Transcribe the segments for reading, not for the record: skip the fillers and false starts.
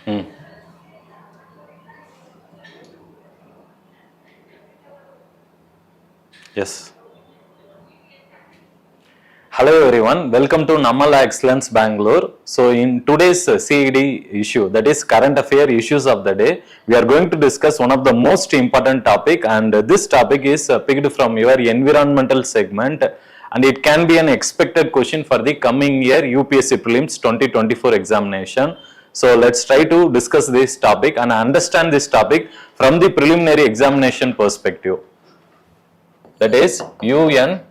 Hmm. Yes. Hello everyone, welcome to Namala Excellence Bangalore. So in today's CED issue, that is current affair issues of the day, we are going to discuss one of the most important topic, and this topic is picked from your environmental segment, and it can be an expected question for the coming year UPSC Prelims 2024 examination. So let's try to discuss this topic and understand this topic from the preliminary examination perspective. That is UN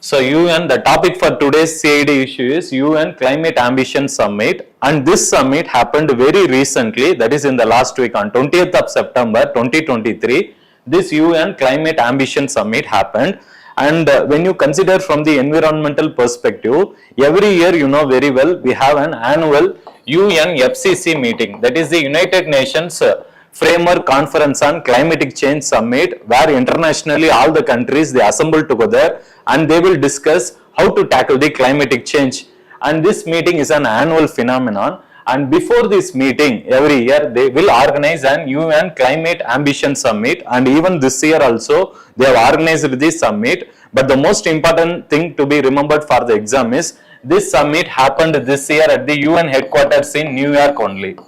So UN, the topic for today's CID issue is UN Climate Ambition Summit, and this summit happened very recently, that is in the last week on 20th of September 2023. This UN Climate Ambition Summit happened, and when you consider from the environmental perspective, every year you know very well we have an annual UNFCCC meeting, that is the United Nations Framework Conference on Climatic Change Summit, where internationally all the countries they assemble together and they will discuss how to tackle the climatic change. And this meeting is an annual phenomenon, and before this meeting every year they will organize an UN Climate Ambition Summit, and even this year also they have organized this summit. But the most important thing to be remembered for the exam is this summit happened this year at the UN headquarters in New York only.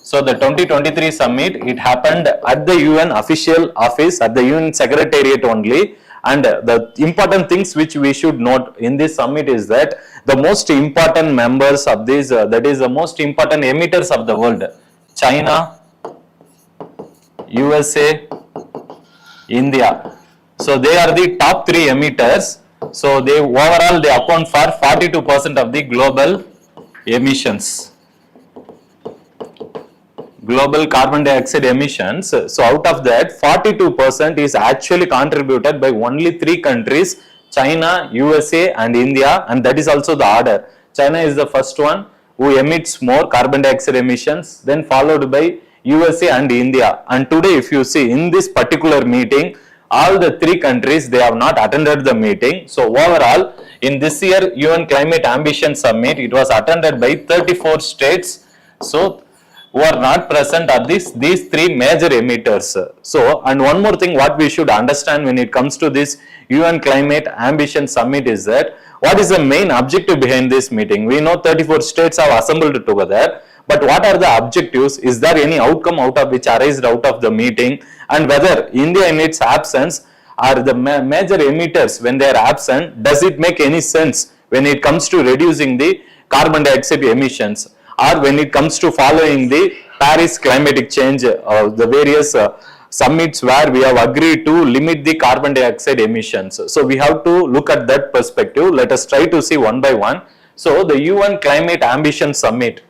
So the 2023 summit, it happened at the UN official office, at the UN secretariat only. And the important things which we should note in this summit is that the most important members of this, that is the most important emitters of the world, China, USA, India. So they are the top three emitters. So they overall they account for 42% of the global emissions. Global carbon dioxide emissions. So out of that, 42% is actually contributed by only three countries, China, USA and India, and that is also the order. China is the first one who emits more carbon dioxide emissions, then followed by USA and India. And today if you see in this particular meeting, all the three countries they have not attended the meeting. So overall in this year UN Climate Ambition Summit, it was attended by 34 states. So who are not present are these three major emitters. So, and one more thing what we should understand when it comes to this UN Climate Ambition Summit is that what is the main objective behind this meeting? We know 34 states have assembled together, but what are the objectives? Is there any outcome out of which arised out of the meeting? And whether India in its absence are the major emitters when they are absent, does it make any sense when it comes to reducing the carbon dioxide emissions? Or when it comes to following the Paris climatic change, the various summits where we have agreed to limit the carbon dioxide emissions. So we have to look at that perspective. Let us try to see one by one. So the UN Climate Ambition Summit.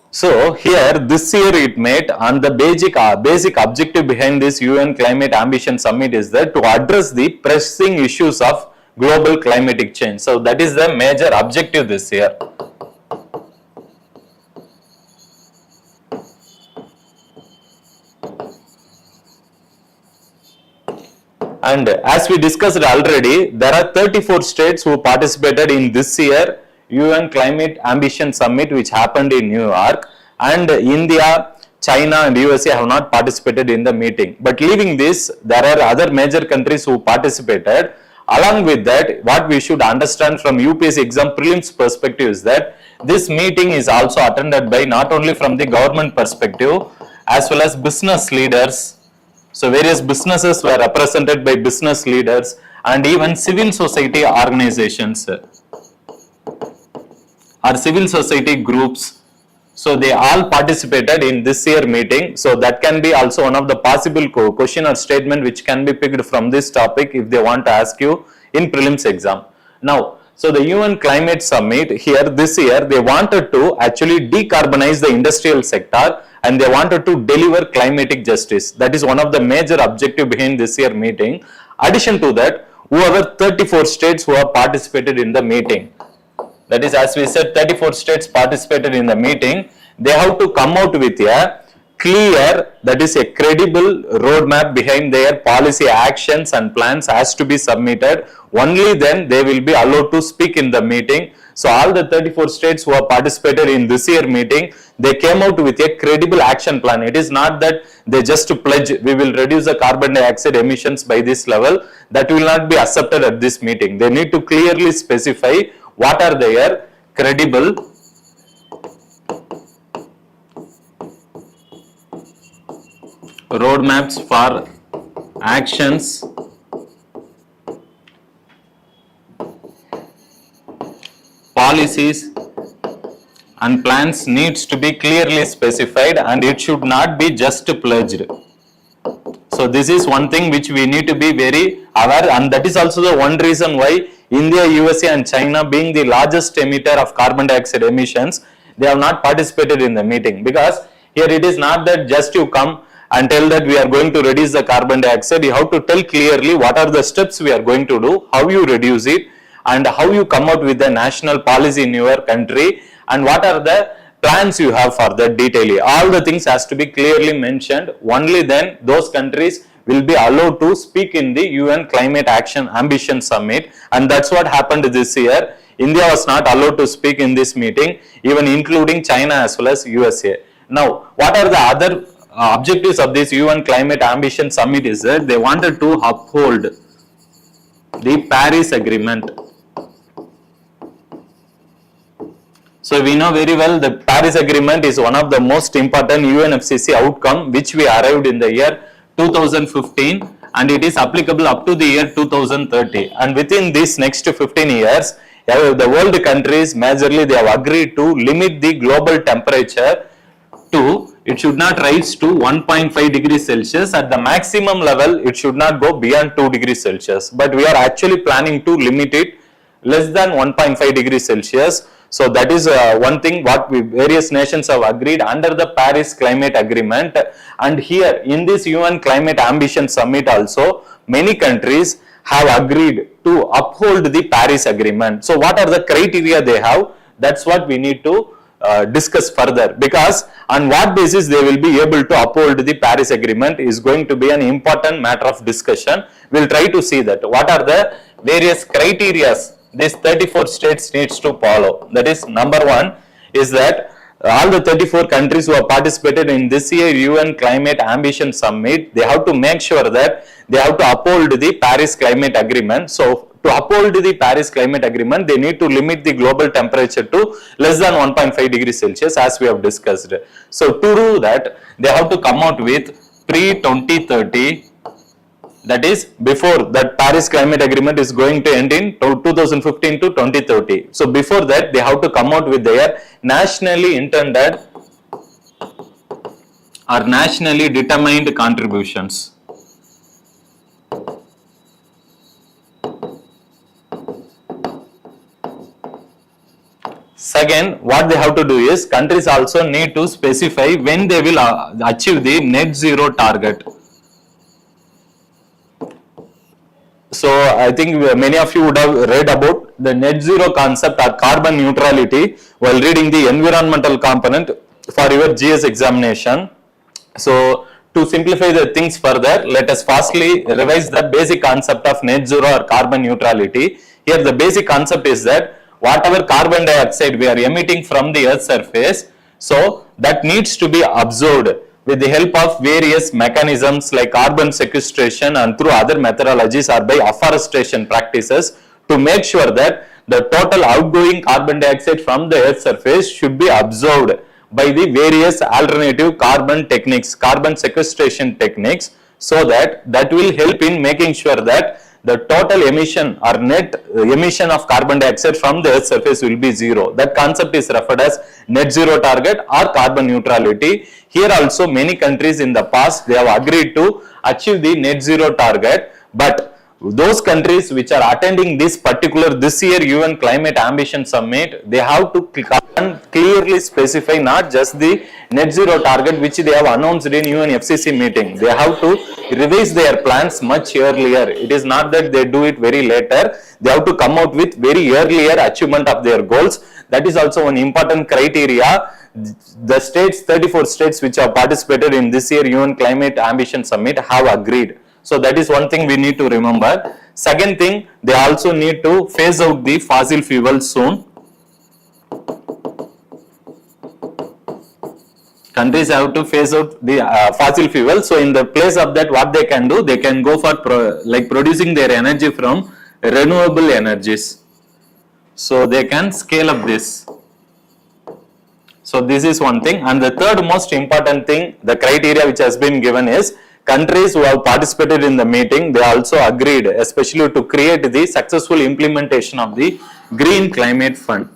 So here this year it made, and the basic objective behind this UN Climate Ambition Summit is that to address the pressing issues of global climatic change. So that is the major objective this year. And as we discussed already, there are 34 states who participated in this year UN Climate Ambition Summit, which happened in New York, and India, China and USA have not participated in the meeting. But leaving this, there are other major countries who participated. Along with that, what we should understand from UPSC exam prelims perspective is that this meeting is also attended by not only from the government perspective as well as business leaders. So various businesses were represented by business leaders and even civil society organizations or civil society groups. So they all participated in this year meeting. So that can be also one of the possible question or statement which can be picked from this topic if they want to ask you in prelims exam. Now, so the UN Climate Summit here this year, they wanted to actually decarbonize the industrial sector and they wanted to deliver climatic justice. That is one of the major objective behind this year meeting. Addition to that, whoever 34 states who have participated in the meeting. That is, as we said, 34 states participated in the meeting. They have to come out with a clear, that is a credible roadmap behind their policy actions and plans has to be submitted. Only then they will be allowed to speak in the meeting. So all the 34 states who have participated in this year meeting, they came out with a credible action plan. It is not that they just pledge, we will reduce the carbon dioxide emissions by this level. That will not be accepted at this meeting. They need to clearly specify what are their credible roadmaps for actions policies and plans needs to be clearly specified, and it should not be just pledged. So this is one thing which we need to be very aware, and that is also the one reason why India, USA and China, being the largest emitter of carbon dioxide emissions, they have not participated in the meeting, because here it is not that just you come and tell that we are going to reduce the carbon dioxide. You have to tell clearly what are the steps we are going to do, how you reduce it, and how you come out with the national policy in your country, and what are the plans you have for that detailing. All the things has to be clearly mentioned. Only then those countries will be allowed to speak in the UN Climate Action Ambition Summit, and that's what happened this year. India was not allowed to speak in this meeting, even including China as well as USA. Now, what are the other objectives of this UN Climate Ambition Summit is that they wanted to uphold the Paris Agreement. So we know very well the Paris Agreement is one of the most important UNFCCC outcome which we arrived in the year 2015, and it is applicable up to the year 2030. And within this next 15 years, the world countries majorly they have agreed to limit the global temperature to, it should not rise to 1.5 degrees Celsius. At the maximum level, it should not go beyond 2 degrees Celsius. But we are actually planning to limit it less than 1.5 degrees Celsius. So that is one thing what various nations have agreed under the Paris Climate Agreement. And here in this UN Climate Ambition Summit also, many countries have agreed to uphold the Paris Agreement. So what are the criteria they have? That's what we need to discuss further, because on what basis they will be able to uphold the Paris Agreement is going to be an important matter of discussion. We'll try to see that what are the various criteria these 34 states needs to follow. That is, number one is that all the 34 countries who have participated in this year UN Climate Ambition Summit, they have to make sure that they have to uphold the Paris Climate Agreement. So to uphold the Paris Climate Agreement, they need to limit the global temperature to less than 1.5 degrees Celsius, as we have discussed. So to do that, they have to come out with pre-2030, that is before that Paris Climate Agreement is going to end in 2015 to 2030. So before that, they have to come out with their nationally intended or nationally determined contributions. Second, what they have to do is countries also need to specify when they will achieve the net zero target. So I think many of you would have read about the net zero concept or carbon neutrality while reading the environmental component for your GS examination. So to simplify the things further, let us firstly revise the basic concept of net zero or carbon neutrality. Here the basic concept is that whatever carbon dioxide we are emitting from the earth's surface, so that needs to be absorbed with the help of various mechanisms like carbon sequestration and through other methodologies or by afforestation practices, to make sure that the total outgoing carbon dioxide from the earth's surface should be absorbed by the various alternative carbon techniques, carbon sequestration techniques, so that will help in making sure that the total emission or net emission of carbon dioxide from the earth's surface will be zero. That concept is referred as net zero target or carbon neutrality. Here also many countries in the past, they have agreed to achieve the net zero target, but those countries which are attending this year UN Climate Ambition Summit, they have to clearly specify not just the net zero target which they have announced in UNFCCC meeting. They have to revise their plans much earlier. It is not that they do it very later. They have to come out with very earlier achievement of their goals. That is also one important criteria. The states, 34 states which have participated in this year UN Climate Ambition Summit have agreed. So that is one thing we need to remember. Second thing, they also need to phase out the fossil fuels soon. Countries have to phase out the fossil fuel. So in the place of that, what they can do, they can go for producing their energy from renewable energies. So they can scale up this. So this is one thing. And the third most important thing, the criteria which has been given is countries who have participated in the meeting, they also agreed, especially to create the successful implementation of the Green Climate Fund.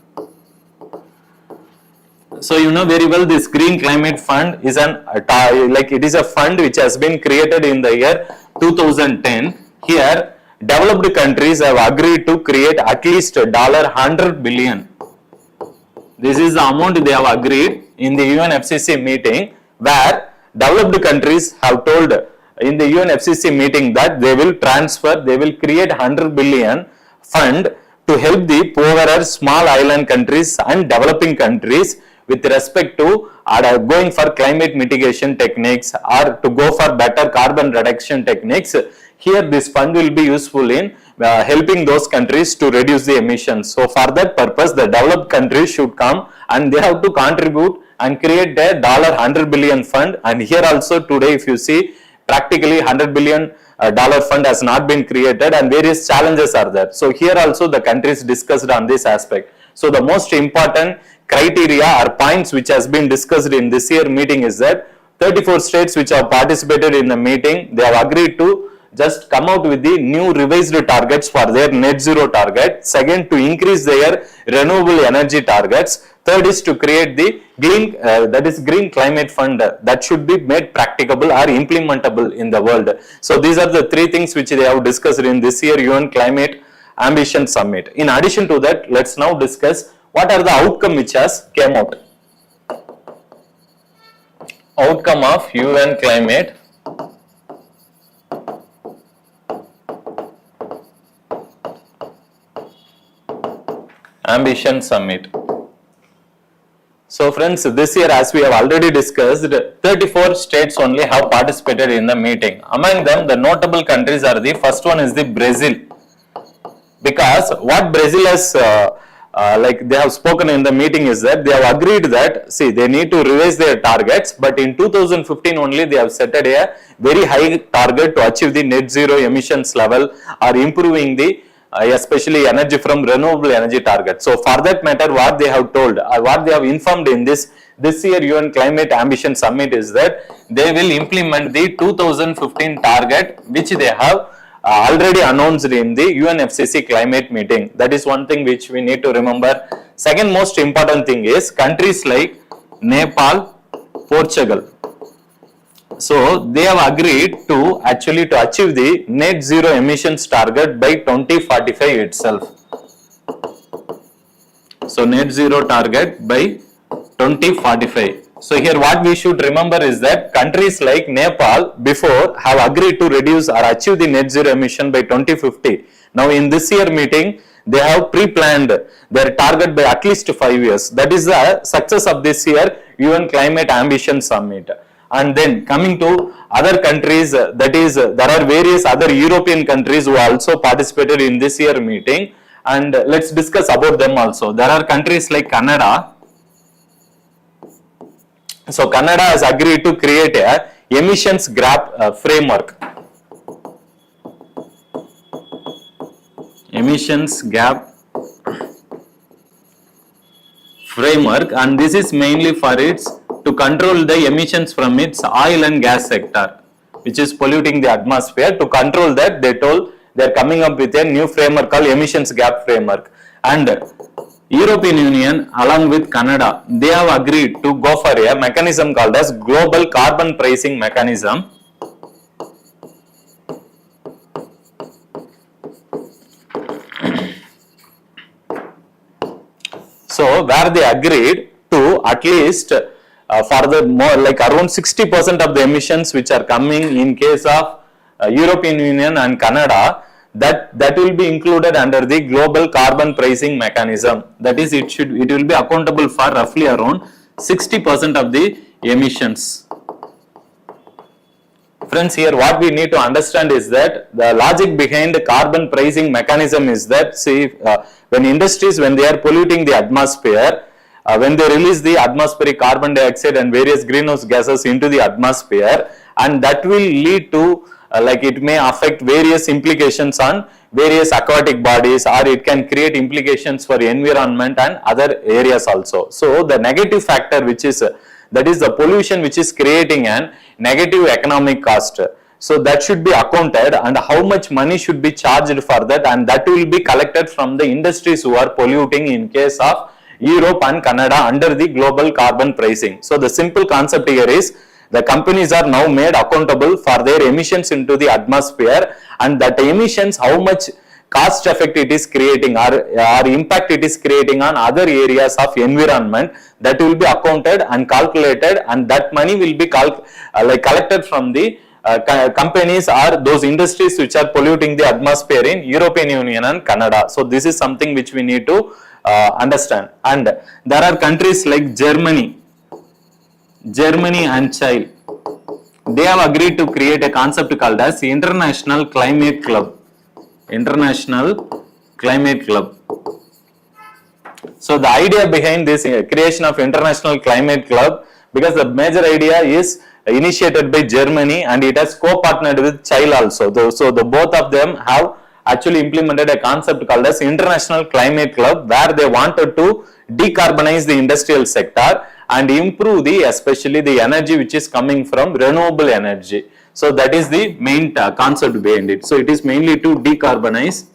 So you know very well this Green Climate Fund is it is a fund which has been created in the year 2010. Here, developed countries have agreed to create at least $100 billion. This is the amount they have agreed in the UNFCCC meeting, where developed countries have told in the UNFCCC meeting that they will create $100 billion fund to help the poorer small island countries and developing countries with respect to going for climate mitigation techniques or to go for better carbon reduction techniques. Here this fund will be useful in helping those countries to reduce the emissions. So for that purpose, the developed countries should come and they have to contribute and create a $100 billion fund. And here also today, if you see, practically $100 billion fund has not been created and various challenges are there. So here also the countries discussed on this aspect. So the most important criteria or points which has been discussed in this year meeting is that 34 states which have participated in the meeting, they have agreed to just come out with the new revised targets for their net zero target. Second, to increase their renewable energy targets. Third is to create the Green Climate Fund that should be made practicable or implementable in the world. So these are the three things which they have discussed in this year UN Climate Ambition Summit. In addition to that, let's now discuss what are the outcome which has came out. Outcome of UN Climate Ambition Summit. So friends, this year as we have already discussed, 34 states only have participated in the meeting. Among them, the notable countries are the first one is the Brazil. Because what Brazil has they have spoken in the meeting is that they have agreed that they need to revise their targets, but in 2015 only they have set a very high target to achieve the net zero emissions level or improving the especially energy from renewable energy target. So for that matter, what they have told or what they have informed in this year UN Climate Ambition Summit is that they will implement the 2015 target which they have already announced in the UNFCCC climate meeting. That is one thing which we need to remember. Second most important thing is countries like Nepal, Portugal. So they have agreed to achieve the net zero emissions target by 2045 itself. So net zero target by 2045. So here what we should remember is that countries like Nepal before have agreed to reduce or achieve the net zero emission by 2050. Now in this year meeting, they have pre-planned their target by at least 5 years. That is the success of this year UN Climate Ambition Summit. And then coming to other countries, that is there are various other European countries who also participated in this year meeting, and let's discuss about them also. There are countries like Canada. So Canada has agreed to create a emissions gap framework. Emissions gap framework, and this is mainly for its to control the emissions from its oil and gas sector, which is polluting the atmosphere. To control that, they told they are coming up with a new framework called emissions gap framework. And European Union along with Canada, they have agreed to go for a mechanism called as global carbon pricing mechanism. So where they agreed to at least for the more like around 60% of the emissions which are coming in case of European Union and Canada, that will be included under the global carbon pricing mechanism. That is, it will be accountable for roughly around 60% of the emissions. Friends, here what we need to understand is that the logic behind the carbon pricing mechanism is that, see, when industries, when they are polluting the atmosphere, when they release the atmospheric carbon dioxide and various greenhouse gases into the atmosphere, and that will lead to like it may affect various implications on various aquatic bodies, or it can create implications for environment and other areas also. So the negative factor, which is that is the pollution which is creating an negative economic cost. So that should be accounted, and how much money should be charged for that, and that will be collected from the industries who are polluting in case of Europe and Canada under the global carbon pricing. So the simple concept here is the companies are now made accountable for their emissions into the atmosphere, and that emissions, how much cost effect it is creating or impact it is creating on other areas of environment, that will be accounted and calculated, and that money will be collected from the companies or those industries which are polluting the atmosphere in European Union and Canada. So this is something which we need to understand. And there are countries like Germany and Chile. They have agreed to create a concept called as International Climate Club. International Climate Club. So the idea behind this creation of International Climate Club, because the major idea is initiated by Germany and it has co-partnered with Chile also. So the both of them have actually implemented a concept called as International Climate Club, where they wanted to decarbonize the industrial sector and improve especially the energy which is coming from renewable energy. So that is the main concept behind it. So it is mainly to decarbonize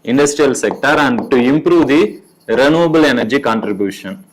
industrial sector and to improve the renewable energy contribution.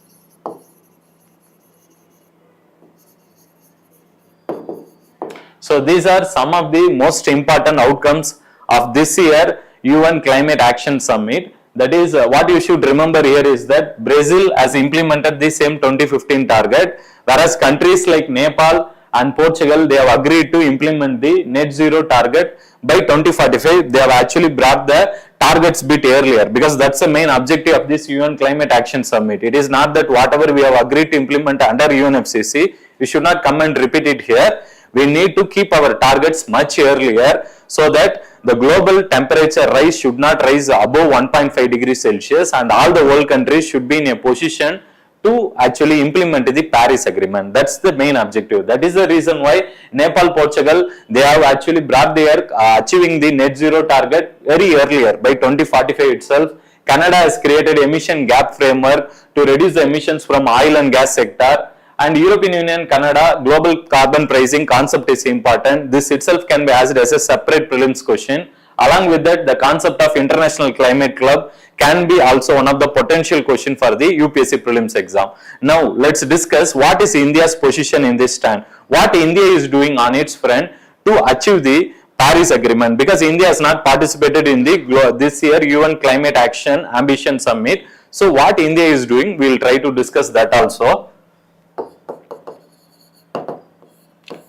So these are some of the most important outcomes of this year UN Climate Action Summit. That is, what you should remember here is that Brazil has implemented the same 2015 target, whereas countries like Nepal and Portugal, they have agreed to implement the net zero target by 2045. They have actually brought the targets bit earlier, because that's the main objective of this UN Climate Action Summit. It is not that whatever we have agreed to implement under UNFCCC, we should not come and repeat it here. We need to keep our targets much earlier, so that the global temperature rise should not rise above 1.5 degrees Celsius, and all the world countries should be in a position to actually implement the Paris Agreement. That's the main objective. That is the reason why Nepal, Portugal, they have actually brought their achieving the net zero target very earlier, by 2045 itself. Canada has created emission gap framework to reduce the emissions from oil and gas sector. And European Union, Canada, global carbon pricing concept is important. This itself can be asked as a separate prelims question. Along with that, the concept of International Climate Club can be also one of the potential question for the UPSC prelims exam. Now, let's discuss what is India's position in this stand. What India is doing on its front to achieve the Paris Agreement, because India has not participated in the this year UN Climate Action Ambition Summit. So, what India is doing, we will try to discuss that also.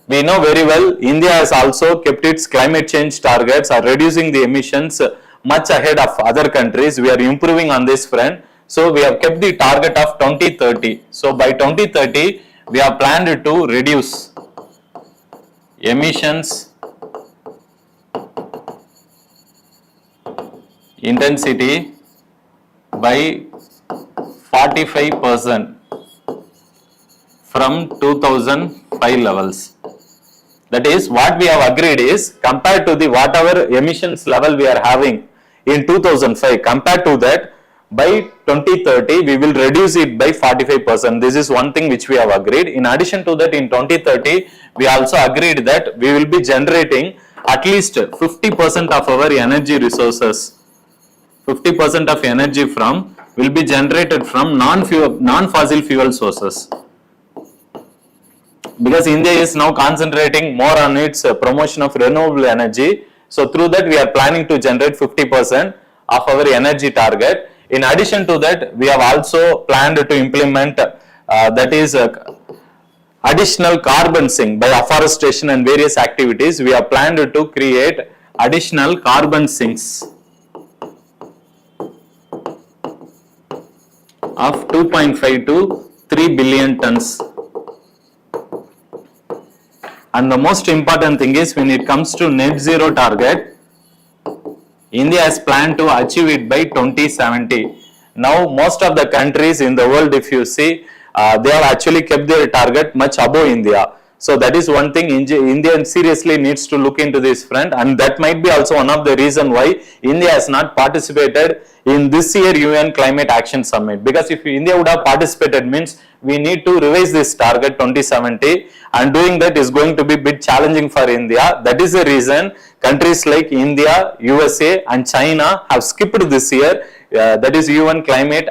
We know very well, India has also kept its climate change targets or reducing the emissions much ahead of other countries. We are improving on this front. So we have kept the target of 2030. So by 2030, we have planned to reduce emissions intensity by 45% from 2005 levels. That is, what we have agreed is, compared to the whatever emissions level we are having in 2005, compared to that, by 2030 we will reduce it by 45%. This is one thing which we have agreed. In addition to that, in 2030 we also agreed that we will be generating at least 50% of our energy resources. 50% of energy will be generated from non-fossil fuel sources. Because India is now concentrating more on its promotion of renewable energy, So through that we are planning to generate 50% of our energy target. In addition to that, we have also planned to implement that is additional carbon sink by afforestation and various activities. We have planned to create additional carbon sinks of 2.5 to 3 billion tons. And the most important thing is, when it comes to net zero target, India has planned to achieve it by 2070. Now, most of the countries in the world, if you see, they have actually kept their target much above India. So that is one thing India seriously needs to look into this front, and that might be also one of the reason why India has not participated in this year UN Climate Action Summit. Because if India would have participated, means we need to revise this target 2070, and doing that is going to be a bit challenging for India. That is the reason countries like India, USA and China have skipped this year. That is UN Climate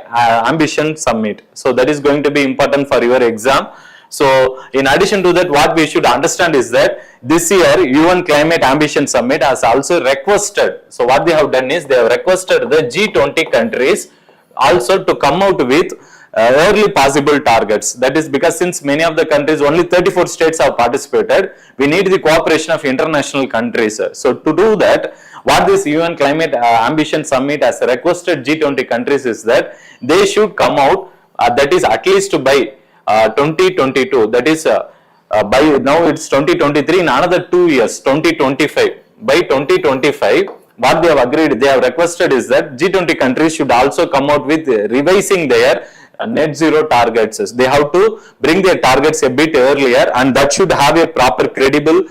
Ambition Summit. So that is going to be important for your exam. So in addition to that, what we should understand is that this year UN Climate Ambition Summit has also requested, so what they have done is they have requested the G20 countries also to come out with early possible targets. That is because since many of the countries, only 34 states have participated, we need the cooperation of international countries. So to do that, what this UN Climate Ambition Summit has requested G20 countries is that they should come out, that is at least by 2022, that is by now it's 2023, in another 2 years, 2025. By 2025, what they have agreed, they have requested is that G20 countries should also come out with revising their net zero targets. They have to bring their targets a bit earlier, and that should have a proper credible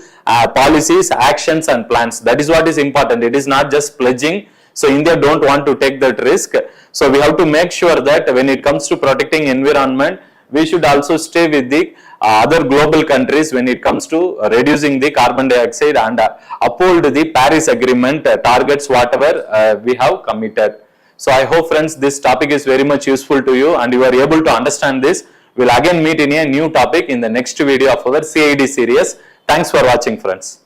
policies, actions and plans. That is what is important. It is not just pledging. So India don't want to take that risk. So we have to make sure that when it comes to protecting environment, we should also stay with the other global countries when it comes to reducing the carbon dioxide and uphold the Paris Agreement targets, whatever we have committed. So I hope, friends, this topic is very much useful to you and you are able to understand this. We will again meet in a new topic in the next video of our CID series. Thanks for watching, friends.